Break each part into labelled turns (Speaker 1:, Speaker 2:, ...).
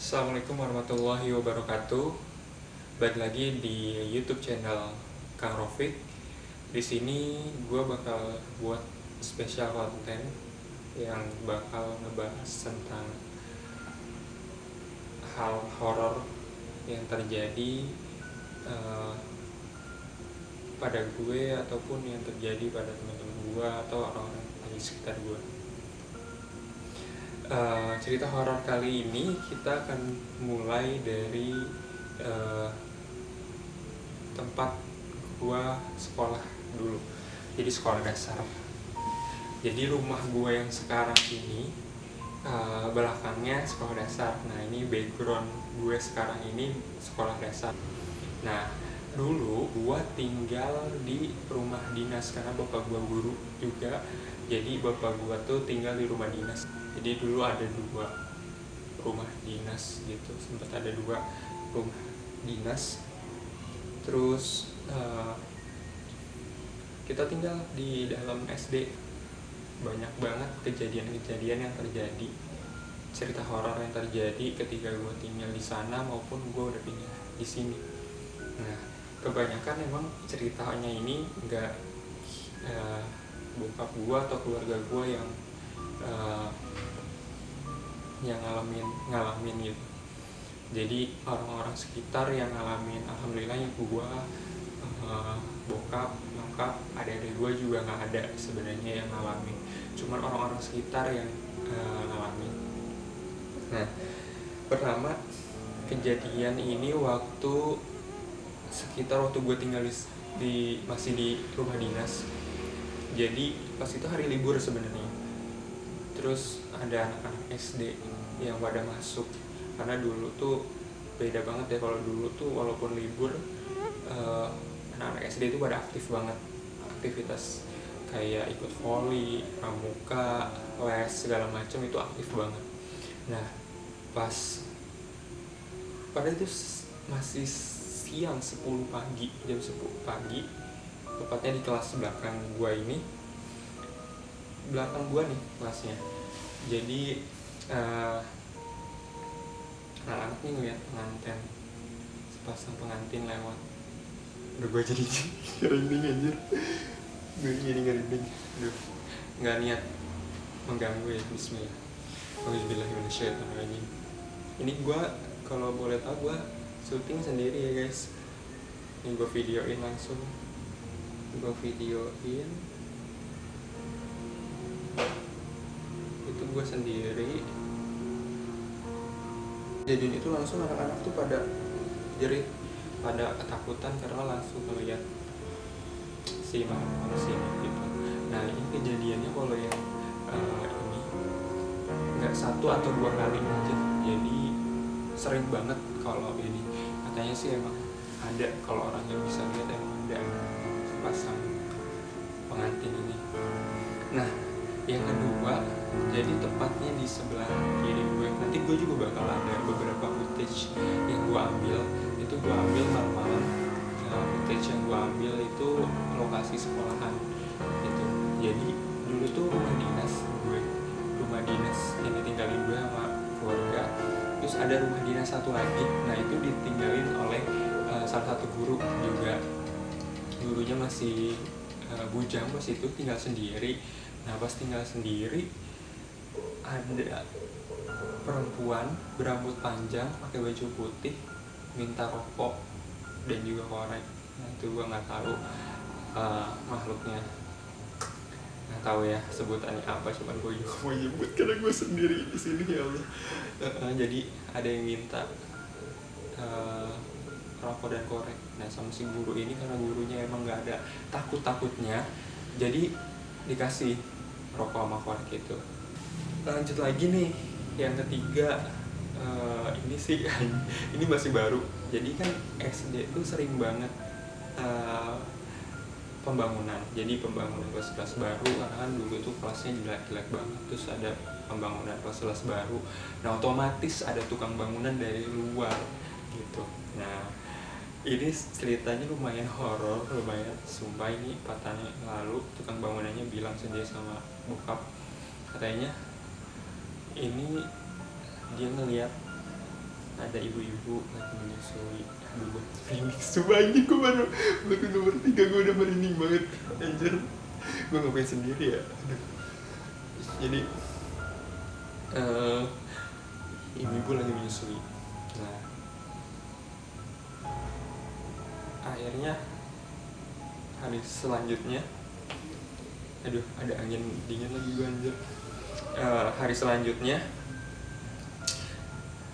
Speaker 1: Assalamualaikum warahmatullahi wabarakatuh. Balik lagi di YouTube channel Kang Rofik. Di sini gue bakal buat spesial konten yang bakal ngebahas tentang hal horor yang terjadi eh, pada gue ataupun yang terjadi pada teman-teman gue atau orang-orang di sekitar gue. Cerita horor kali ini kita akan mulai dari uh, tempat gua sekolah dulu. Jadi sekolah dasar. Jadi rumah gua yang sekarang ini belakangnya sekolah dasar. Nah, ini background gue sekarang ini sekolah dasar. Nah, dulu gua tinggal di rumah dinas karena bapak gua guru juga. Jadi bapak gua tuh tinggal di rumah dinas. Jadi dulu ada dua rumah dinas gitu, sempat ada dua rumah dinas. Terus kita tinggal di dalam SD. Banyak banget kejadian-kejadian yang terjadi, cerita horor yang terjadi ketika gue tinggal di sana maupun gue udah pindah di sini. Nah, kebanyakan emang ceritanya ini nggak bokap gue atau keluarga gue yang ngalamin gitu. Jadi orang-orang sekitar yang ngalamin, alhamdulillah yang gue bokap, nyokap, adik-adik gue juga nggak ada sebenarnya yang ngalamin. Cuman orang-orang sekitar yang ngalamin. Nah, pertama kejadian ini sekitar waktu gue tinggal masih di rumah dinas. Jadi pas itu hari libur sebenarnya. Terus ada anak-anak SD yang pada masuk, karena dulu tuh beda banget ya. Kalau dulu tuh walaupun libur anak-anak SD itu pada aktif banget, aktivitas kayak ikut voli, pramuka, les, segala macam itu aktif banget. Nah, pada itu masih siang, 10 pagi, jam 10 pagi, tepatnya di kelas belakang gua ini. Belakang gua nih kelasnya. Jadi anak-anak nih ngeliat pengantin, sepasang pengantin lewat. Udah gue jadi ngerinding anjir. Gue jadi ngerinding. Aduh, gak niat mengganggu ya. Bismillah. Bismillahirrahmanirrahim. Ini gue kalau boleh tahu gue syuting sendiri ya guys. Ini gue videoin langsung. Itu gue sendiri. Jadi itu langsung anak-anak tuh pada jerit, pada ketakutan karena langsung melihat si manusia gitu. Nah, ini kejadiannya kalau yang ini nggak satu atau dua kali aja, jadi sering banget. Kalau ini katanya sih emang ada, kalau orang yang bisa lihat emang ada sepasang pengantin ini. Nah, yang kedua, jadi tepatnya di sebelah kiri gue. Nanti gue juga bakal ada beberapa footage yang gue ambil. Itu gue ambil malam-malam. Footage yang gue ambil itu lokasi sekolahan gitu. Jadi dulu tuh rumah dinas yang ditinggalin gue sama keluarga. Terus ada rumah dinas satu lagi. Nah, itu ditinggalin oleh salah satu guru juga. Gurunya masih bujang pas itu, tinggal sendiri. Nah, pas tinggal sendiri ada perempuan berambut panjang pakai baju putih minta rokok dan juga korek. Nah, itu gue nggak tahu makhluknya, nggak tahu ya sebutannya apa, cuman gue juga mau nyebut karena gue sendiri di sini ya Allah. Jadi ada yang minta rokok dan korek. Nah, sama si guru ini, karena gurunya emang nggak ada takutnya, jadi dikasih rokok sama korek itu. Lanjut lagi nih, yang ketiga. Ini sih ini masih baru. Jadi kan SD tuh sering banget pembangunan. Jadi pembangunan kelas baru, karena kan dulu tuh kelasnya jelek-jelek banget. Terus ada pembangunan kelas baru. Nah, otomatis ada tukang bangunan dari luar gitu. Nah, ini ceritanya lumayan horor, lumayan sumpah. Ini 4 tahun yang lalu tukang bangunannya bilang sendiri sama bokap, katanya ini dia ngeliat ada ibu-ibu lagi menyusui. Aduh gue merinding, sumpah anjing, gue baru nomor 3 gue udah merinding banget anjir. Gue ngapain sendiri ya. Aduh. Jadi ibu-ibu lagi menyusui. Nah akhirnya hari selanjutnya, aduh ada angin dingin lagi gue anjir. Hari selanjutnya,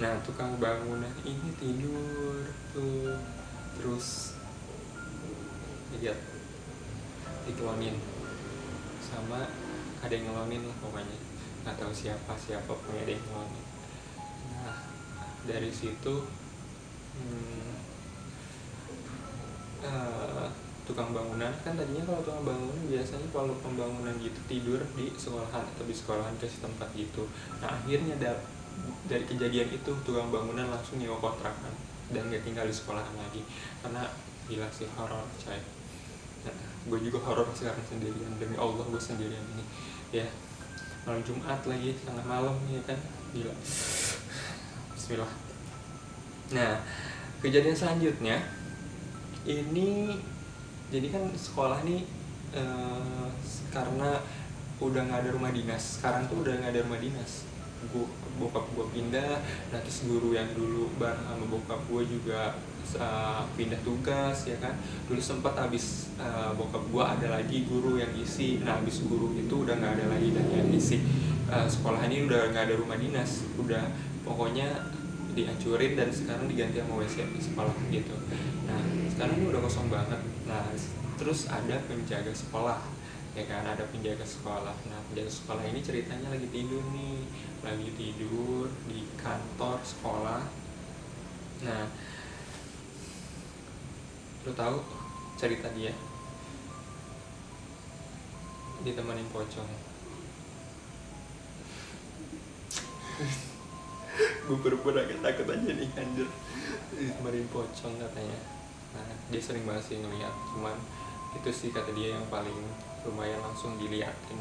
Speaker 1: nah tukang bangunan ini tidur tuh, terus lihat dikelonin sama ada yang ngelonin lah pokoknya, nggak tahu siapa pokoknya ada yang ngelonin. Nah dari situ tukang bangunan kan tadinya, kalau tukang bangunan biasanya kalau pembangunan gitu tidur di sekolahan atau di sekolahan kasih tempat gitu. Nah akhirnya dari kejadian itu tukang bangunan langsung nyewa kontrakan dan gak tinggal di sekolahan lagi, karena gila sih horor coy. Nah, gue juga horor sekarang sendirian, demi Allah gue sendirian ini ya, malam Jumat lagi tengah malam ya kan, gila. Bismillah. Nah kejadian selanjutnya ini, jadi kan sekolah nih karena udah nggak ada rumah dinas, sekarang tuh udah nggak ada rumah dinas. Bokap gue pindah, nah terus guru yang dulu bareng sama bokap gue juga pindah tugas ya kan. Dulu sempat abis bokap gue ada lagi guru yang isi, nah abis guru itu udah nggak ada lagi dan yang isi sekolah ini udah nggak ada rumah dinas, udah pokoknya dihancurin dan sekarang diganti sama WC sekolah gitu. Nah sekarang ini udah kosong banget. Nah terus ada penjaga sekolah ya kan, ada penjaga sekolah. Nah penjaga sekolah ini ceritanya lagi tidur nih, lagi tidur di kantor sekolah. Nah lo tahu cerita dia ditemenin pocong. Gue pura-pura agak takut aja nih anjir, ditemenin pocong katanya. Nah dia sering banget sih ngeliat, cuman itu sih kata dia yang paling lumayan langsung diliatin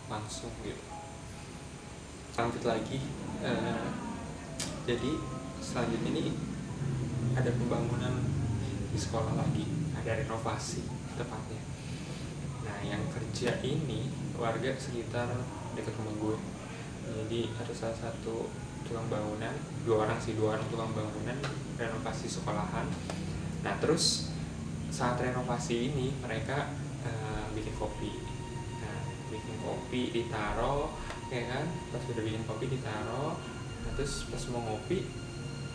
Speaker 1: langsung gitu. Lanjut lagi, jadi selanjutnya ini ada pembangunan di sekolah lagi, ada renovasi tepatnya. Nah yang kerja ini warga sekitar dekat rumah gue. Jadi ada salah satu tukang bangunan, dua orang tukang bangunan renovasi sekolahan. Nah terus saat renovasi ini mereka bikin kopi. Nah bikin kopi ditaro ya kan, pas udah bikin kopi ditaro, nah terus pas mau ngopi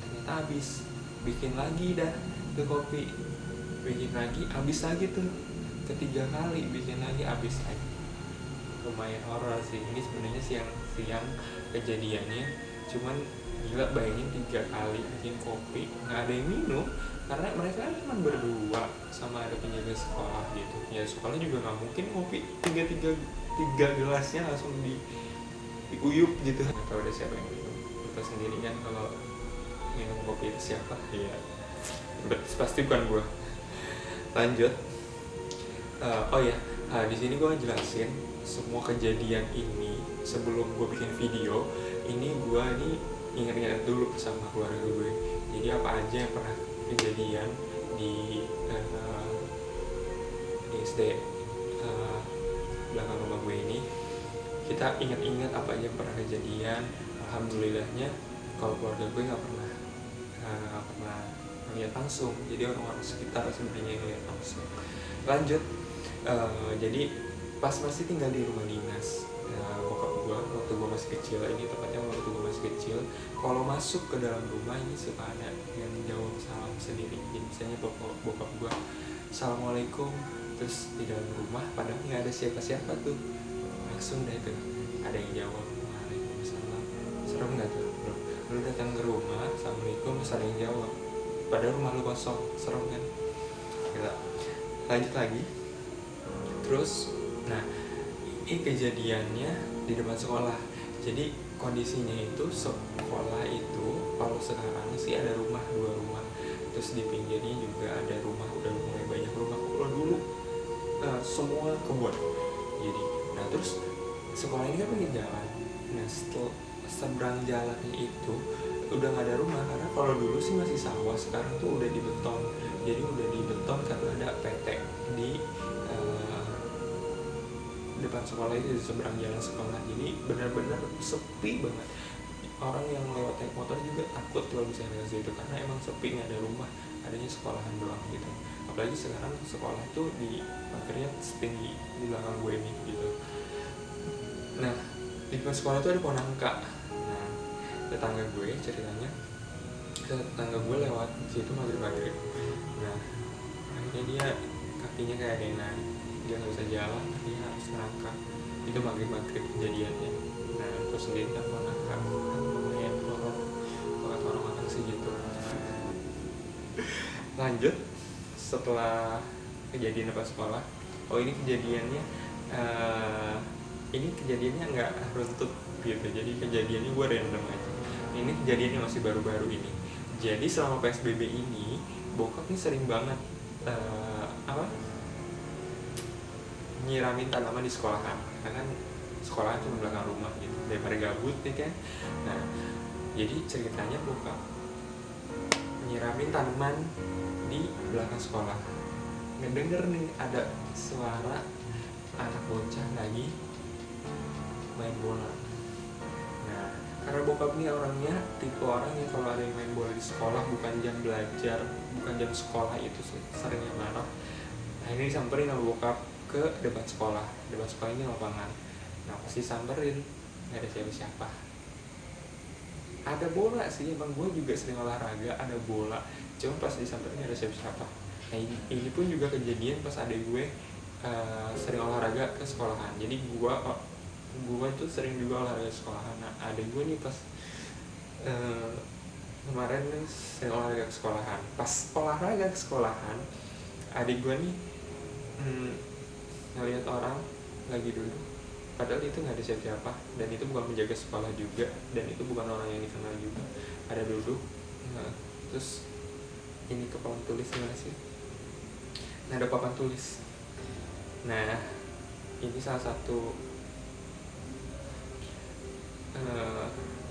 Speaker 1: ternyata habis, bikin lagi dah tuh kopi, bikin lagi habis lagi tuh, ketiga kali bikin lagi habis lagi. Lumayan horor sih ini sebenarnya siang kejadiannya, cuman gila bayangin 3 kali bikin kopi nggak ada yang minum karena mereka kan cuma berdua sama ada penjaga sekolah gitu ya. Sekolah juga nggak mungkin kopi tiga gelasnya langsung diuyup gitu. Nggak tahu ada siapa yang minum, kita sendiri kan kalau minum kopi itu siapa ya, pasti bukan gue. Lanjut, oh ya, di sini gue jelasin semua kejadian ini sebelum gue bikin video ini. Gue nih ingat-ingat dulu sama keluarga gue, jadi apa aja yang pernah kejadian di SD belakang rumah gue ini, kita ingat-ingat apa aja yang pernah kejadian. Alhamdulillahnya kalau keluarga gue nggak pernah melihat langsung, jadi orang-orang sekitar sebenarnya yang lihat langsung. Lanjut, jadi pas masih tinggal di rumah dinas, bokap gue waktu gue masih kecil, ini tepatnya waktu gue masih kecil, kalau masuk ke dalam rumah ini suka ada yang jawab salam sendiri. Jadi misalnya bokap gue assalamualaikum, terus di dalam rumah padahal nggak ada siapa-siapa tuh, langsung deh tuh ada yang jawab waalaikumsalam. Serem nggak tuh lu datang ke rumah assalamualaikum terus ada yang jawab padahal rumah lu kosong, serem kan? Gila. Lanjut lagi, terus nah ini kejadiannya di depan sekolah. Jadi kondisinya itu sekolah itu kalau sekarang sih ada rumah, 2 rumah, terus di pinggirnya juga ada rumah, udah mulai banyak rumah. Kalau dulu semua kebun. Jadi nah terus sekolah ini kan pinggir jalan. Nah seberang jalannya itu udah nggak ada rumah, karena kalau dulu sih masih sawah, sekarang tuh udah dibeton. Jadi udah dibeton karena ada PT di depan sekolah itu, di seberang jalan sekolah. Jadi benar-benar sepi banget, orang yang lewat naik motor juga takut kalau bisa lewat situ karena emang sepi, nggak ada rumah, adanya sekolahan doang gitu. Apalagi sekarang sekolah tuh di parkirnya setinggi di belakang gue ini gitu. Nah di depan sekolah tuh ada Ponangka. Nah tetangga gue ceritanya, tetangga gue lewat situ maghrib. Nah akhirnya dia kakinya kayak ada yang naik, dia nggak bisa jalan, dia harus ngerangkak. Itu maghrib kejadiannya. Nah terus sendiri kan Ponangka lumayan horor, kalau kata orang-orang sih gitu. Lanjut, setelah kejadian depan sekolah, ini kejadiannya nggak runtut gitu, jadi kejadiannya gue random aja. Ini kejadiannya masih baru-baru ini. Jadi selama PSBB ini bokap nih sering banget nyiramin tanaman di sekolahan, karena sekolahan cuma belakang rumah gitu, daripada gabut ya kan. Nah jadi ceritanya bokap nyiramin tanaman di belakang sekolah, ngedenger nih ada suara anak bocah lagi main bola. Nah karena bokap nih orangnya tipe orang yang kalau ada yang main bola di sekolah bukan jam belajar, bukan jam sekolah, itu seringnya marah. Nah ini disamperin sama bokap ke depan sekolah ini lapangan. Nah pasti samperin, nggak ada siapa-siapa. Ada bola sih, emang gue juga sering olahraga, ada bola, cuma pas disamperin nggak ada siapa-siapa. Nah ini pun juga kejadian pas adek gue sering olahraga ke sekolahan. Jadi gue tuh sering juga olahraga ke sekolahan. Nah adek gue nih pas kemarin nih sering olahraga ke sekolahan. Pas olahraga ke sekolahan, adek gue nih ngelihat orang lagi duduk, padahal itu nggak ada siapa-siapa, dan itu bukan penjaga sekolah juga, dan itu bukan orang yang dikenal juga. Ada duduk, terus ini ke papan tulis gimana sih? Nah ada papan tulis. Nah ini salah satu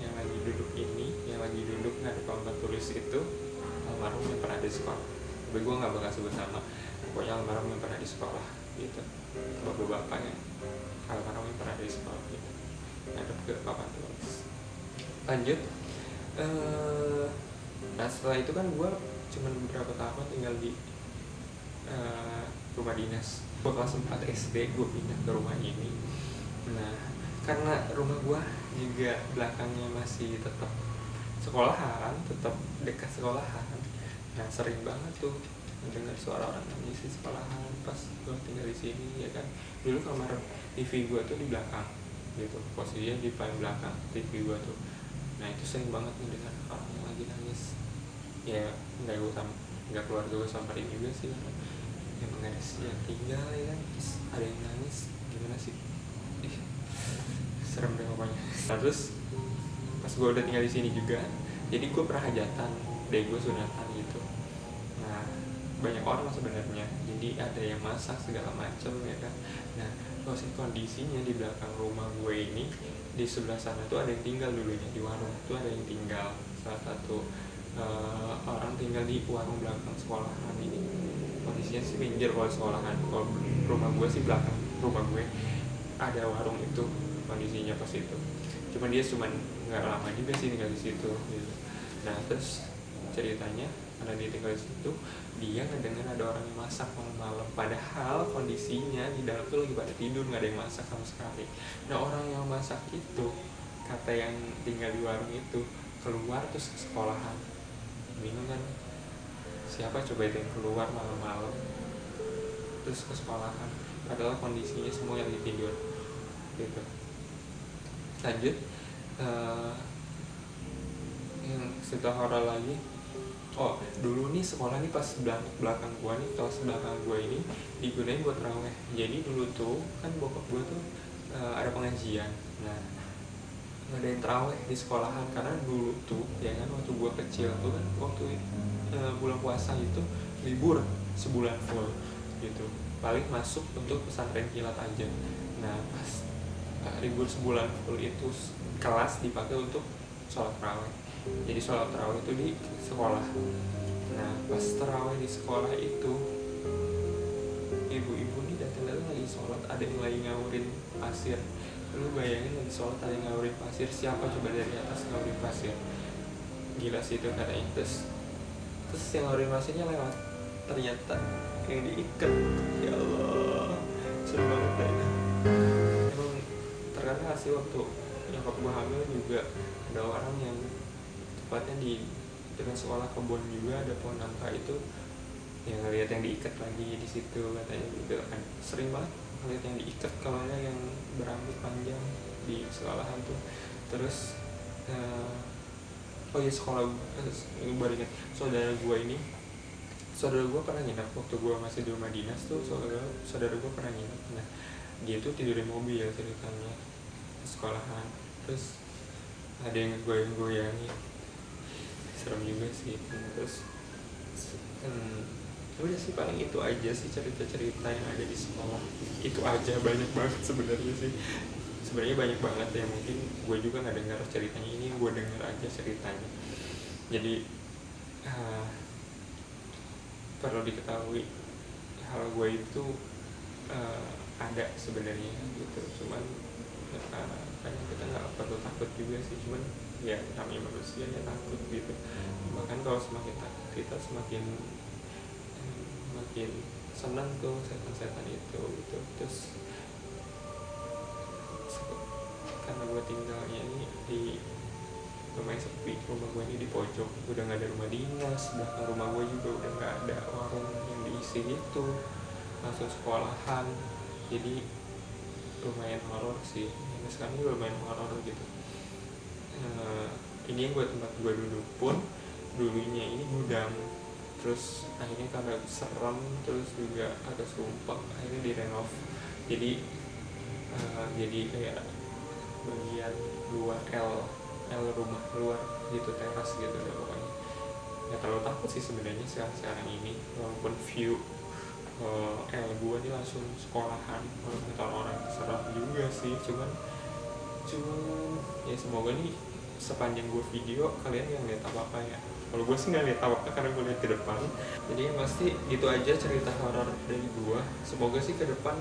Speaker 1: yang lagi duduk nggak ada papan tulis itu almarhum yang pernah di sekolah. Tapi gue nggak bakal sebut nama, pokoknya almarhum yang pernah di sekolah gitu, bapak-bapaknya almarhum yang pernah di sekolah gitu, ngadep ke papan tulis. Lanjut, nah setelah itu kan gue cuman beberapa tahun tinggal di rumah dinas. Gue kelas 4 SD gue pindah ke rumah ini. Nah karena rumah gue juga belakangnya masih tetap sekolahan, tetap dekat sekolahan. Nah sering banget tuh dengar suara orang nangis di sekolahan pas gue tinggal di sini ya kan. Dulu kamar TV gue tuh di belakang gitu, posisinya di paling belakang TV gue tuh. Nah itu sering banget nih dengar orang yang lagi nangis. Ya nggak keluar gue samperin juga sih, emang ada sih yang tinggal ya kan, terus ada yang nangis gimana sih, serem deh pokoknya. Nah terus pas gue udah tinggal di sini juga, jadi gue pernah hajatan, deh gue sunatan gitu. Nah banyak orang sebenarnya, jadi ada yang masak segala macem ya kan. Nah kondisinya di belakang rumah gue ini, di sebelah sana tuh ada yang tinggal dulunya, di warung tuh ada yang tinggal, salah satu orang tinggal di warung belakang sekolahan ini. Kondisinya sih pinggir kalau sekolahan, kalau rumah gue sih belakang rumah gue ada warung itu kondisinya pas itu. Cuma dia nggak lama juga sih tinggal di situ gitu. Nah terus ceritanya karena dia tinggal di situ, dia ngedengar ada orang yang masak malam-malam, padahal kondisinya di dalam tuh lagi pada tidur, nggak ada yang masak sama sekali. Nah orang yang masak itu, kata yang tinggal di warung itu, keluar terus ke sekolahan. Bingung kan, siapa coba itu yang keluar malam-malam terus ke sekolahan, padahal kondisinya semua yang tidur gitu. Lanjut, yang cerita horor lagi. Oh dulu nih sekolah nih pas belakang gua nih, kelas belakang gua ini digunain buat raweh. Jadi dulu tuh kan bokap gua tuh ada pengajian. Nah ngadain terawih di sekolahan, karena dulu tuh ya kan waktu gua kecil tuh kan, waktu bulan puasa itu libur sebulan full gitu, paling masuk untuk pesantren kilat aja. Nah pas libur sebulan full itu kelas dipakai untuk sholat terawih. jadi sholat tarawih itu di sekolah. Nah pas tarawih di sekolah itu ibu-ibu nih datang-datang lagi sholat, ada yang lagi ngawurin pasir. Lu bayangin lagi sholat ada yang ngawurin pasir, siapa coba dari atas ngawurin pasir? Gila sih itu katanya. Terus yang ngawurin pasirnya lewat, ternyata yang diikat. Ya Allah, seru banget ya. Emang terkenal sih waktu nyokap gue hamil juga ada orang yang tepatnya di dekat sekolah kebun juga ada pohon nangka itu, yang ngeliat yang diikat lagi di situ katanya juga kan sering banget ngeliat yang diikat, kalau nggak yang berambut panjang di sekolahan tuh. Terus oh iya sekolah baru ingat, saudara gue pernah nginep waktu gue masih di rumah dinas tuh. Saudara gue pernah nginep. Nah dia tuh tidur di mobil ceritanya di sekolahan, terus ada yang goyang-goyangin, serem juga sih. Terus udah sih paling itu aja sih cerita-cerita yang ada di sekolah. Itu aja, banyak banget sebenarnya sih, sebenarnya banyak banget ya, mungkin gue juga nggak dengar ceritanya, ini gue dengar aja ceritanya. Jadi perlu diketahui hal gue itu ada sebenarnya gitu, cuman kayaknya kita nggak perlu takut juga sih, cuman ya namanya manusia ya takut gitu. Bahkan kalau semakin takut kita semakin senang tuh setan-setan itu gitu. Terus karena gue tinggalnya ini di lumayan sepi, rumah gue ini di pojok, udah nggak ada rumah dinas, bahkan rumah gue juga udah nggak ada warung yang diisi gitu, langsung sekolahan. Jadi lumayan horor sih, ya, sekarang juga lumayan horor gitu. Ini yang tempat gue duduk pun dulunya ini gudang, terus akhirnya karena serem terus juga agak sumpah, akhirnya direnov jadi kayak bagian luar L rumah luar gitu, teras gitu deh pokoknya. Nggak terlalu takut sih sebenarnya sekarang ini, walaupun view L gua nih langsung sekolahan, walaupun kata orang serem juga sih, cuman ya semoga nih sepanjang gue video kalian yang lihat apa ya. Kalau gue sih nggak lihat apa karena gue lihat ke depan. Jadi yang pasti gitu aja cerita horor dari gue. Semoga sih ke depan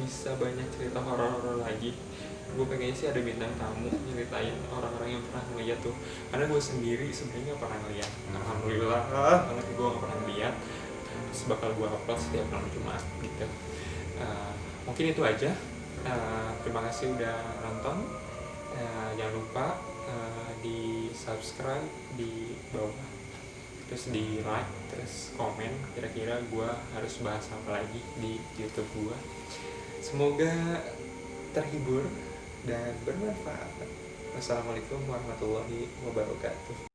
Speaker 1: bisa banyak cerita horor lagi. Gue pengen sih ada bintang tamu nyeritain orang-orang yang pernah ngeliat tuh, karena gue sendiri sebenarnya nggak pernah ngeliat. Alhamdulillah banget gue nggak pernah ngeliat. Terus bakal gue upload setiap malam Jumat gitu. Mungkin itu aja. Terima kasih udah nonton. Jangan lupa di subscribe di bawah, terus di like, terus komen kira-kira gue harus bahas apa lagi di YouTube gue. Semoga terhibur dan bermanfaat. Wassalamualaikum warahmatullahi wabarakatuh.